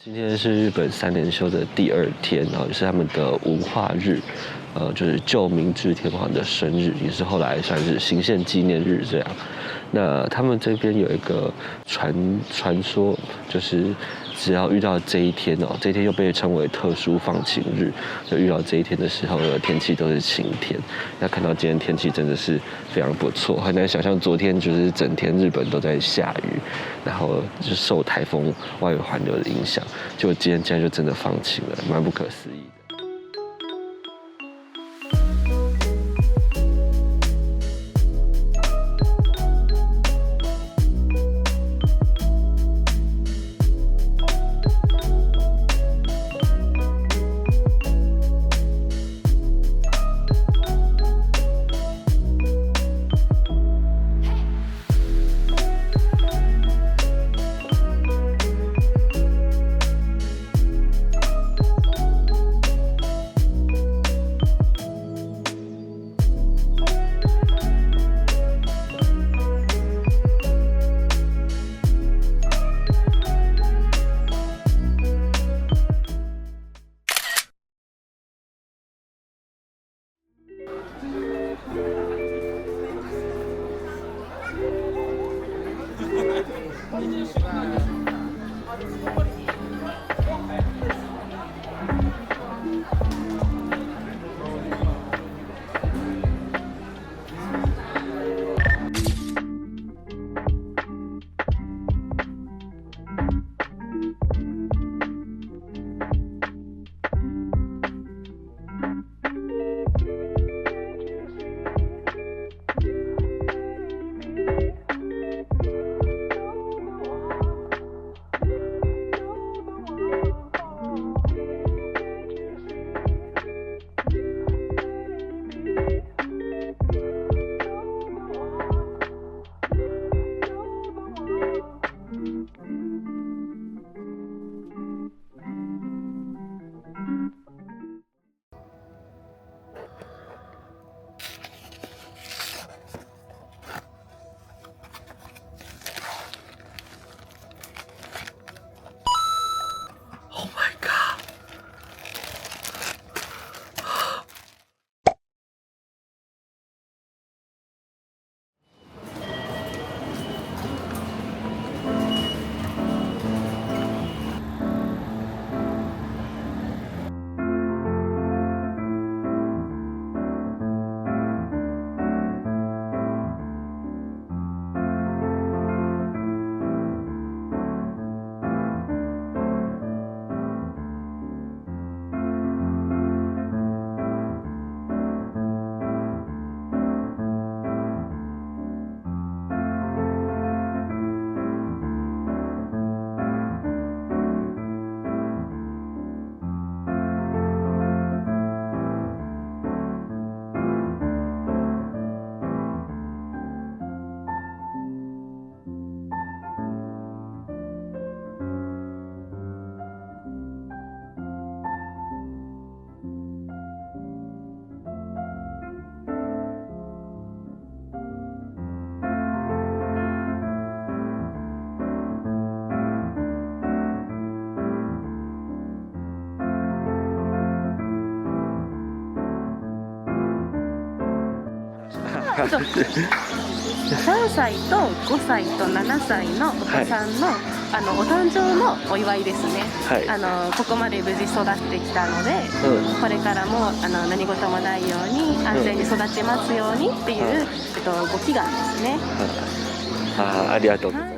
今天是日本3连休的第2天，然后也是他们的文化日，就是旧明治天皇的生日，也是后来算是行宪纪念日这样。那他们这边有一个传说，就是只要遇到这一天哦，这一天又被称为特殊放晴日，就遇到这一天的时候呢，天气都是晴天。那看到今天天气真的是非常不错，很难想象昨天就是整天日本都在下雨，然后就受台风外围环流的影响，结果今天竟然就真的放晴了，蛮不可思议的。3歳と5歳と7歳のお子さんの、お誕生のお祝いですね、ここまで無事育ってきたので、これからも何事もないように安全に育ちますようにっていう、ご祈願ですね。ありがとうございます。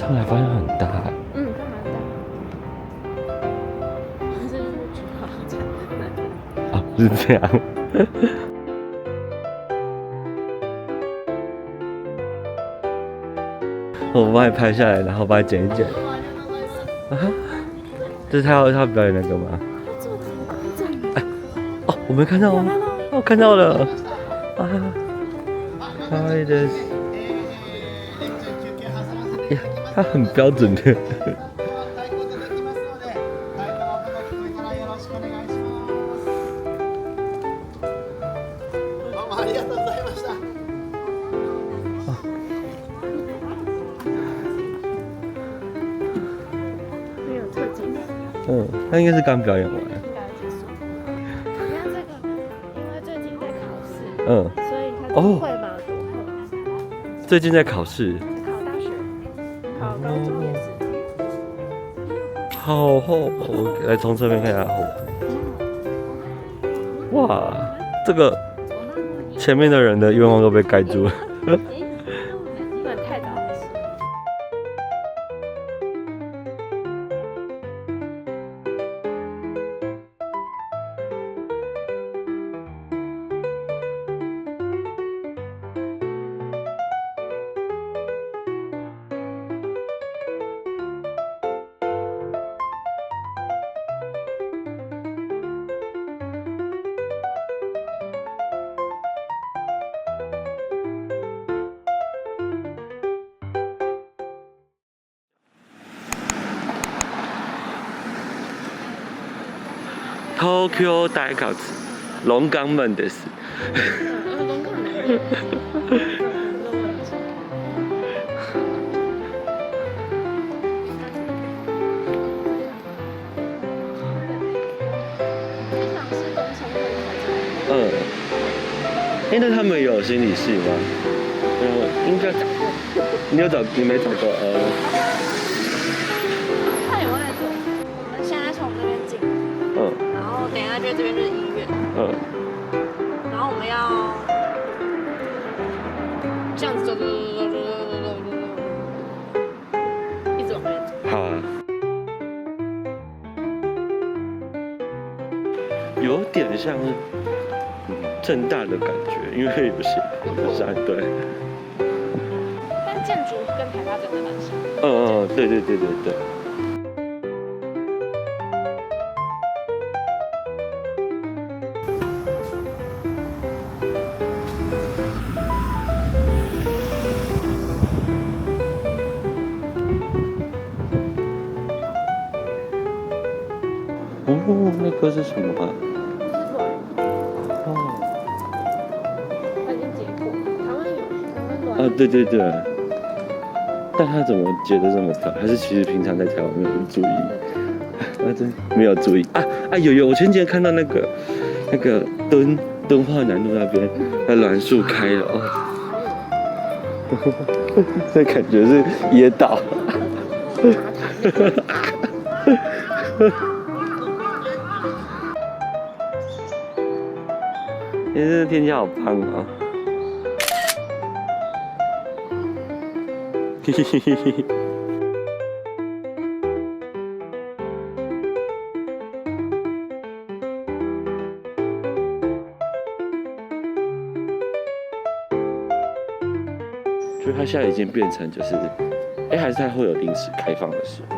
上来发现很大。嗯，它蛮大。这就是主要讲的。啊，是这样。我帮你拍下来，然后帮你剪一剪。啊，这是他要表演那个吗？哎，哦，我没看到哦。哦，我看到了啊，可愛いです。呀，它很标准的。那应该是刚表演完。应该结束。你看这个，因为最近在考试，所以他就会嘛多厚。最近在考试。考大学，考高中也是。好厚，我来从侧面看一下厚。哇，这个前面的人的愿望都被盖住了。Tokyo 大考龙岗门です。龙岗门。那他们有心理系吗？应该。你有找？你没找过？看有没有在做。我们现在从这边进。然后等一下这边就是医院。然后我们要这样子走，一直往那边走。好啊。有点像是正大的感觉，因为有些山，对。但建筑跟台大真的蛮像。对。那个是什么啊？它已经结果，台湾有，对。但他怎么结得这么漂亮？还是其实平常在台湾没有人注意？真没有注意啊！有，我前几天看到那个敦化南路那边的栾树开了哦，这感觉是噎到。今天天气好棒啊！嘿。所以它现在已经变成就是，还是它会有临时开放的时候。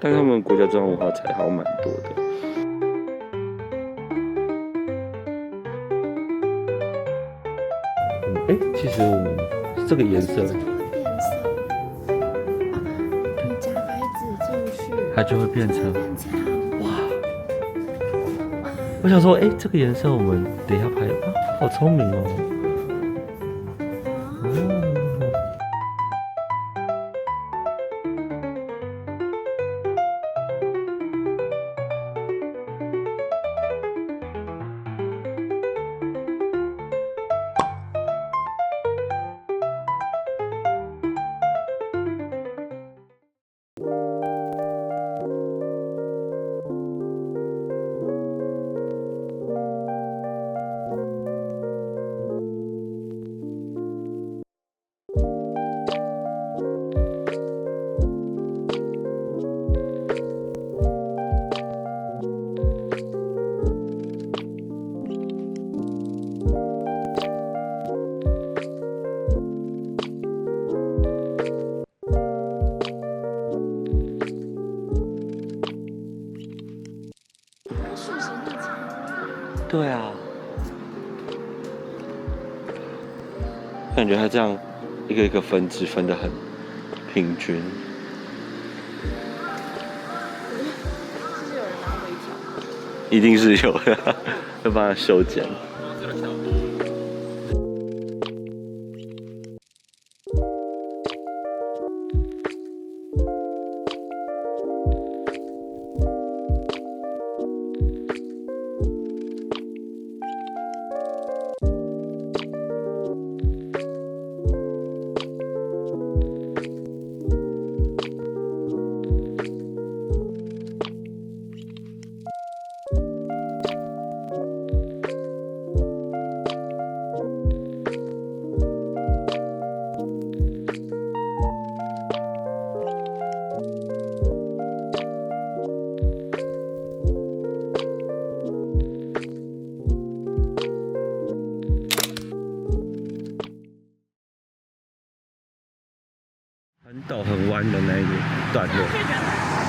但他们国家中央文化财好像蛮多的。其实我们这个颜色，你加白纸进去，它就会变成哇！我想说，这个颜色我们等一下拍啊，好聪明哦。对啊，感觉它这样一个一个分支分得很平均。是不是有人拿微调？一定是有的，会帮它修剪。很陡很弯的那一段路。还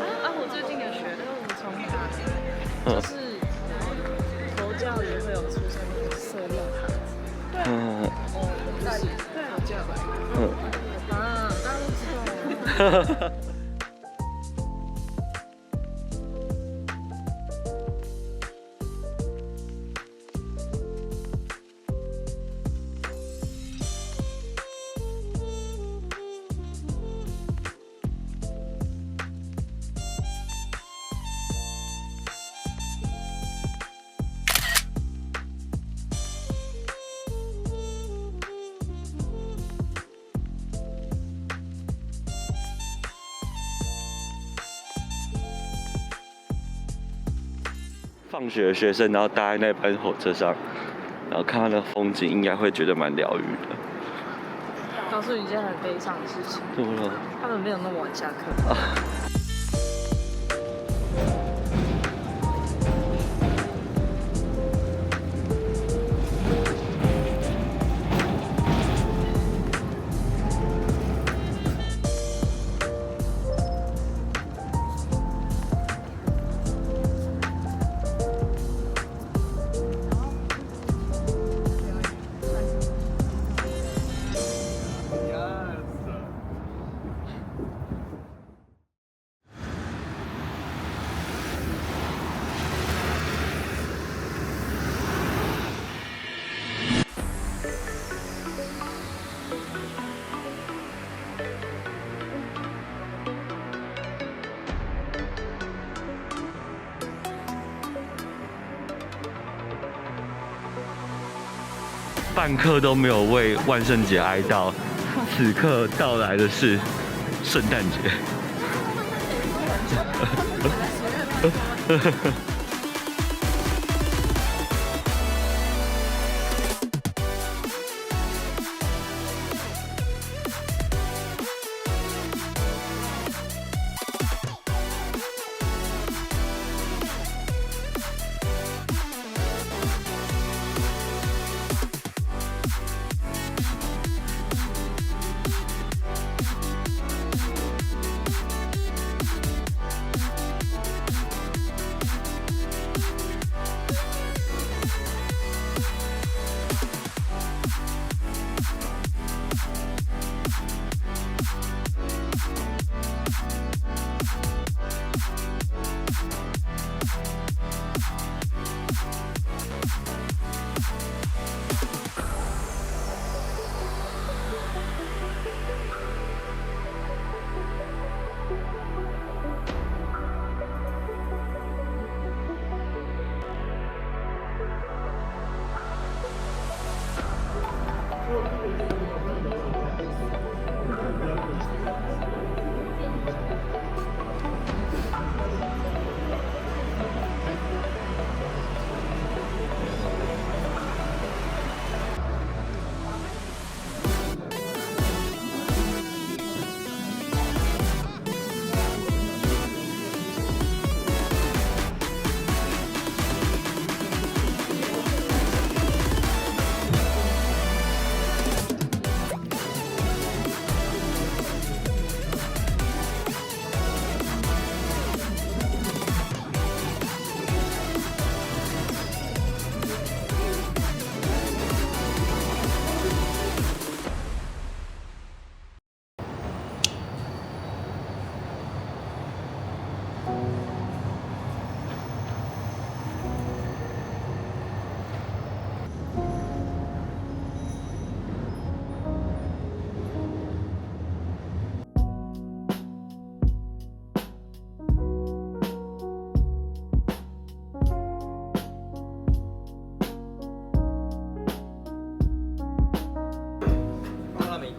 让人觉得天很完美。就是佛教也会有出现那个塑料塔子。对。就是佛教。大家都知道啊。放学的学生，然后搭在那班火车上，然后看到那个风景，应该会觉得蛮疗愈的。告诉你一件很悲伤的事情。怎么了？他们没有那么晚下课。半刻都没有为万圣节哀悼，此刻到来的是圣诞节。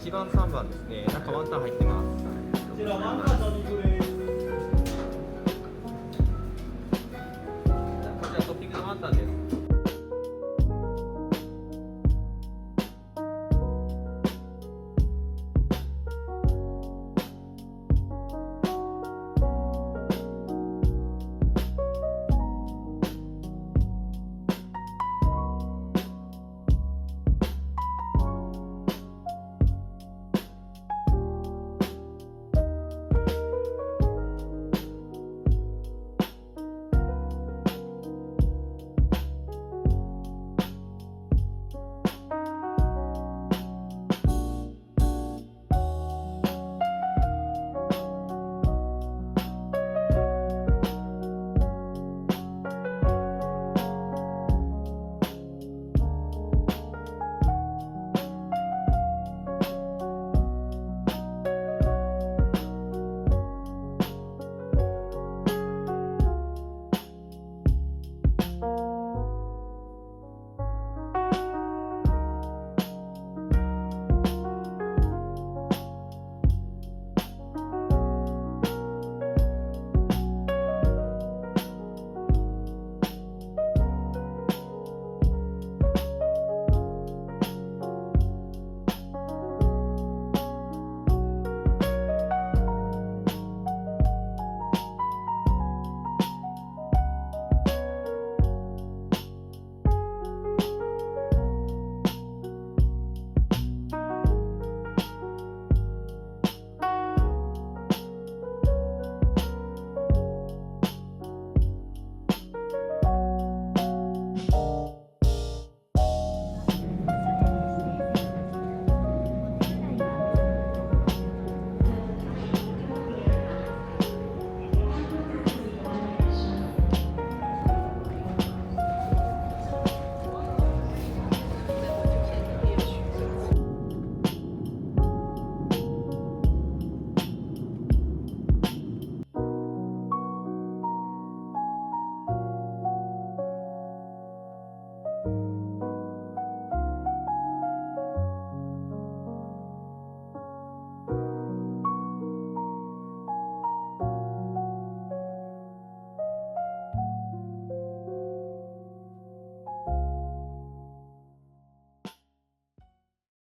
1番3番ですね。中ワンタン入ってます。こちらワンタンの肉です。こちらトッピングのワンタンです。